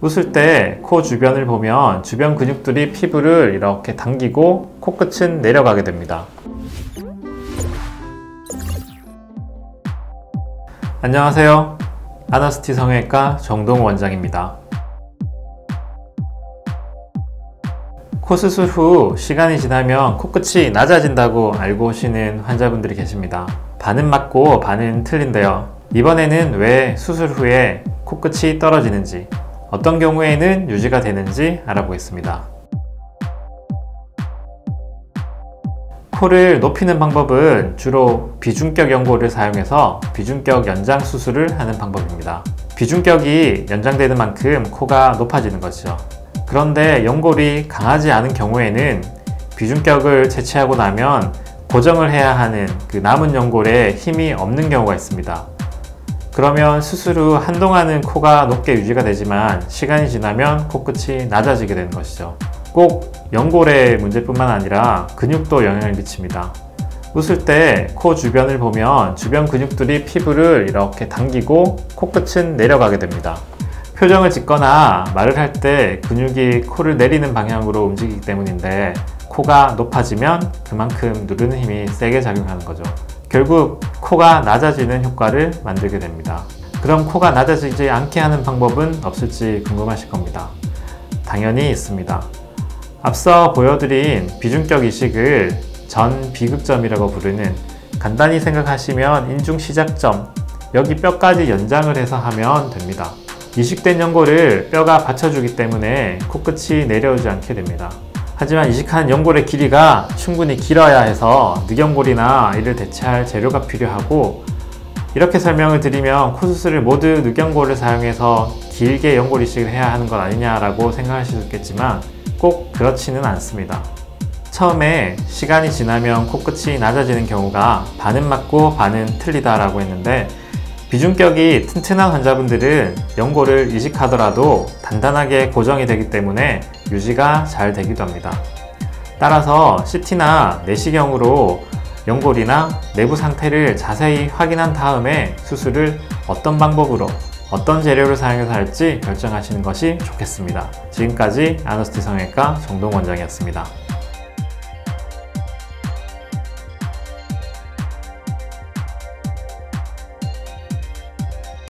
웃을 때 코 주변을 보면 주변 근육들이 피부를 이렇게 당기고 코끝은 내려가게 됩니다. 안녕하세요. 아너스티 성형외과 정동우 원장입니다. 코 수술 후 시간이 지나면 코끝이 낮아진다고 알고 오시는 환자분들이 계십니다. 반은 맞고 반은 틀린데요. 이번에는 왜 수술 후에 코끝이 떨어지는지, 어떤 경우에는 유지가 되는지 알아보겠습니다. 코를 높이는 방법은 주로 비중격 연골을 사용해서 비중격 연장 수술을 하는 방법입니다. 비중격이 연장되는 만큼 코가 높아지는 것이죠. 그런데 연골이 강하지 않은 경우에는 비중격을 채취하고 나면 고정을 해야 하는 그 남은 연골에 힘이 없는 경우가 있습니다. 그러면 수술 후 한동안은 코가 높게 유지가 되지만 시간이 지나면 코끝이 낮아지게 되는 것이죠. 꼭 연골의 문제뿐만 아니라 근육도 영향을 미칩니다. 웃을 때 코 주변을 보면 주변 근육들이 피부를 이렇게 당기고 코끝은 내려가게 됩니다. 표정을 짓거나 말을 할 때 근육이 코를 내리는 방향으로 움직이기 때문인데, 코가 높아지면 그만큼 누르는 힘이 세게 작용하는 거죠. 결국 코가 낮아지는 효과를 만들게 됩니다. 그럼 코가 낮아지지 않게 하는 방법은 없을지 궁금하실 겁니다. 당연히 있습니다. 앞서 보여드린 비중격 이식을 전 비극점이라고 부르는, 간단히 생각하시면 인중 시작점, 여기 뼈까지 연장을 해서 하면 됩니다. 이식된 연골을 뼈가 받쳐주기 때문에 코끝이 내려오지 않게 됩니다. 하지만 이식한 연골의 길이가 충분히 길어야 해서 늑연골이나 이를 대체할 재료가 필요하고, 이렇게 설명을 드리면 코 수술을 모두 늑연골을 사용해서 길게 연골 이식을 해야 하는 것 아니냐라고 생각하실 수 있겠지만 꼭 그렇지는 않습니다. 처음에 시간이 지나면 코끝이 낮아지는 경우가 반은 맞고 반은 틀리다라고 했는데, 비중격이 튼튼한 환자분들은 연골을 이식하더라도 단단하게 고정이 되기 때문에 유지가 잘 되기도 합니다. 따라서 CT나 내시경으로 연골이나 내부 상태를 자세히 확인한 다음에 수술을 어떤 방법으로, 어떤 재료를 사용해서 할지 결정하시는 것이 좋겠습니다. 지금까지 아너스티 성형외과 정동우 원장이었습니다.